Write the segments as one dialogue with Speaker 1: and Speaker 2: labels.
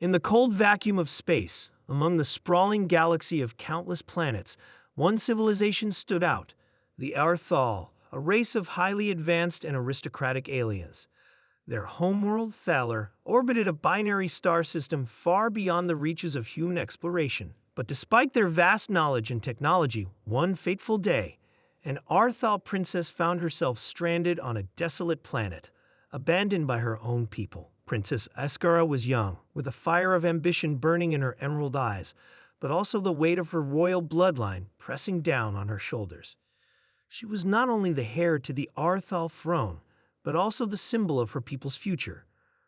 Speaker 1: In the cold vacuum of space, among the sprawling galaxy of countless planets, one civilization stood out, the Arthal, a race of highly advanced and aristocratic aliens. Their homeworld, Thaler, orbited a binary star system far beyond the reaches of human exploration. But despite their vast knowledge and technology, one fateful day, an Arthal princess found herself stranded on a desolate planet, abandoned by her own people. Princess Eskara was young, with a fire of ambition burning in her emerald eyes, but also the weight of her royal bloodline pressing down on her shoulders. She was not only the heir to the Arthal throne, but also the symbol of her people's future.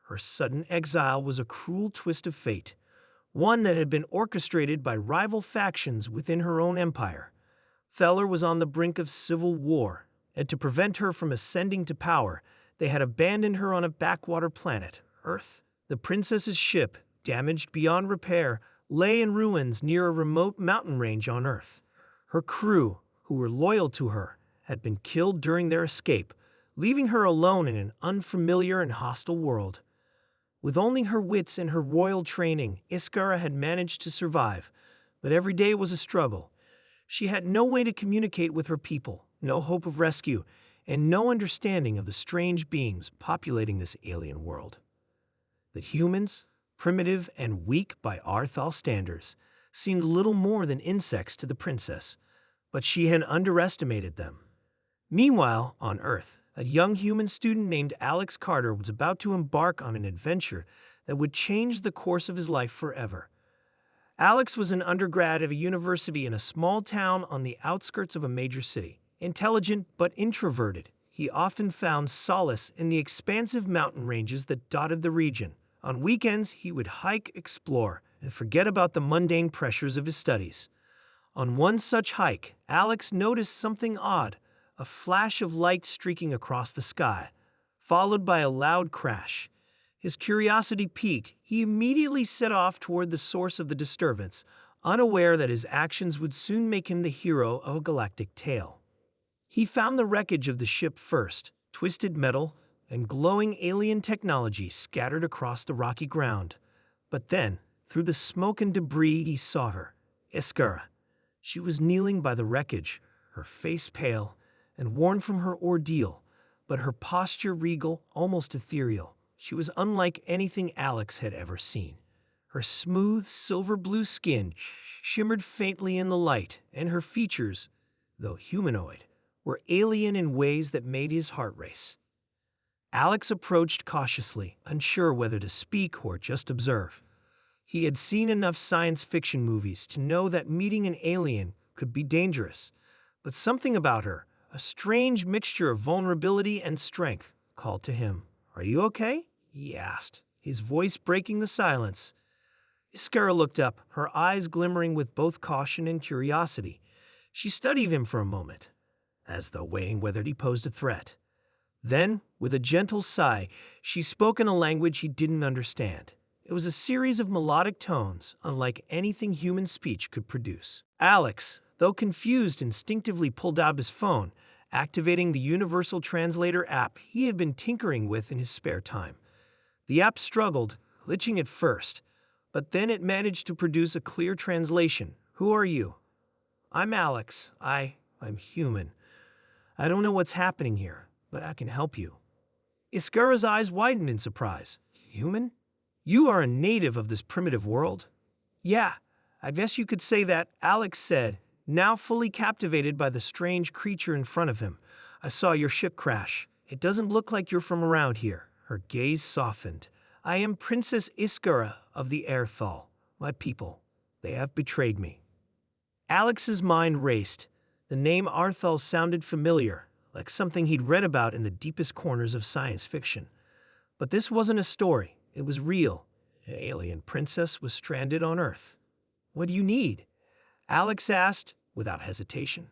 Speaker 1: Her sudden exile was a cruel twist of fate, one that had been orchestrated by rival factions within her own empire. Thaler was on the brink of civil war, and to prevent her from ascending to power, they had abandoned her on a backwater planet, Earth. The princess's ship, damaged beyond repair, lay in ruins near a remote mountain range on Earth. Her crew, who were loyal to her, had been killed during their escape, leaving her alone in an unfamiliar and hostile world. With only her wits and her royal training, Iskara had managed to survive, but every day was a struggle. She had no way to communicate with her people, no hope of rescue, and no understanding of the strange beings populating this alien world. The humans, primitive and weak by Arthal standards, seemed little more than insects to the princess, but she had underestimated them. Meanwhile, on Earth, a young human student named Alex Carter was about to embark on an adventure that would change the course of his life forever. Alex was an undergrad at a university in a small town on the outskirts of a major city. Intelligent but introverted, he often found solace in the expansive mountain ranges that dotted the region. On weekends, he would hike, explore, and forget about the mundane pressures of his studies. On one such hike, Alex noticed something odd, a flash of light streaking across the sky, followed by a loud crash. His curiosity piqued. He immediately set off toward the source of the disturbance, unaware that his actions would soon make him the hero of a galactic tale. He found the wreckage of the ship first, twisted metal and glowing alien technology scattered across the rocky ground. But then, through the smoke and debris, he saw her, Iskara. She was kneeling by the wreckage, her face pale and worn from her ordeal, but her posture regal, almost ethereal. She was unlike anything Alex had ever seen. Her smooth, silver-blue skin shimmered faintly in the light, and her features, though humanoid, were alien in ways that made his heart race. Alex approached cautiously, unsure whether to speak or just observe. He had seen enough science fiction movies to know that meeting an alien could be dangerous, but something about her, a strange mixture of vulnerability and strength, called to him. "Are you okay?" he asked, his voice breaking the silence. Iskara looked up, her eyes glimmering with both caution and curiosity. She studied him for a moment, as though weighing whether he posed a threat. Then, with a gentle sigh, she spoke in a language he didn't understand. It was a series of melodic tones, unlike anything human speech could produce. Alex, though confused, instinctively pulled out his phone, activating the universal translator app he had been tinkering with in his spare time. The app struggled, glitching at first, but then it managed to produce a clear translation. "Who are you?" "I'm Alex. I'm human. I don't know what's happening here, but I can help you." Iskara's eyes widened in surprise. "Human? You are a native of this primitive world?" "Yeah, I guess you could say that," Alex said, now fully captivated by the strange creature in front of him. "I saw your ship crash. It doesn't look like you're from around here." Her gaze softened. "I am Princess Iskara of the Arthal. My people, they have betrayed me." Alex's mind raced. The name Arthal sounded familiar, like something he'd read about in the deepest corners of science fiction. But this wasn't a story. It was real. An alien princess was stranded on Earth. "What do you need?" Alex asked, without hesitation.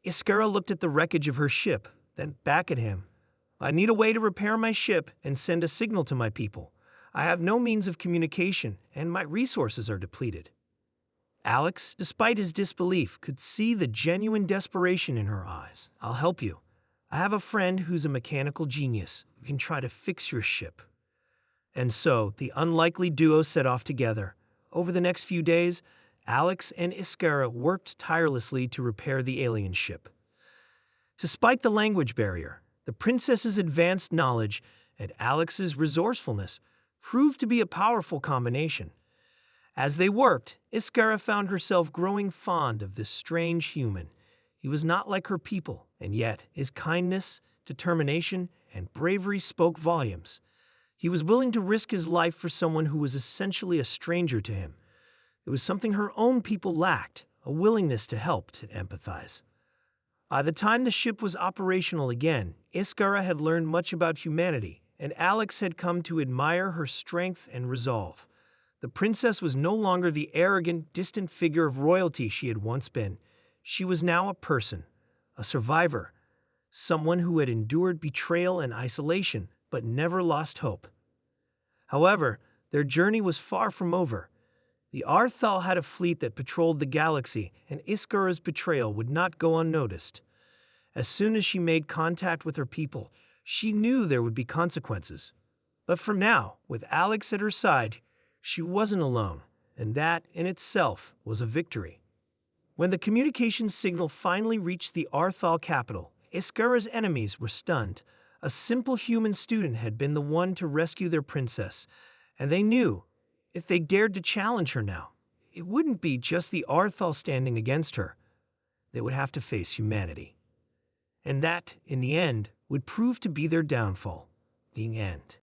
Speaker 1: Iskara looked at the wreckage of her ship, then back at him. "I need a way to repair my ship and send a signal to my people. I have no means of communication, and my resources are depleted." Alex, despite his disbelief, could see the genuine desperation in her eyes. "I'll help you. I have a friend who's a mechanical genius who can try to fix your ship." And so, the unlikely duo set off together. Over the next few days, Alex and Iskara worked tirelessly to repair the alien ship. Despite the language barrier, the princess's advanced knowledge and Alex's resourcefulness proved to be a powerful combination. As they worked, Iskara found herself growing fond of this strange human. He was not like her people, and yet his kindness, determination, and bravery spoke volumes. He was willing to risk his life for someone who was essentially a stranger to him. It was something her own people lacked, a willingness to help, to empathize. By the time the ship was operational again, Iskara had learned much about humanity, and Alex had come to admire her strength and resolve. The princess was no longer the arrogant, distant figure of royalty she had once been. She was now a person, a survivor, someone who had endured betrayal and isolation, but never lost hope. However, their journey was far from over. The Arthal had a fleet that patrolled the galaxy, and Iskara's betrayal would not go unnoticed. As soon as she made contact with her people, she knew there would be consequences. But for now, with Alex at her side, she wasn't alone, and that in itself was a victory. When the communications signal finally reached the Arthal capital, Iskara's enemies were stunned. A simple human student had been the one to rescue their princess, and they knew if they dared to challenge her now, it wouldn't be just the Arthal standing against her. They would have to face humanity. And that, in the end, would prove to be their downfall, the end.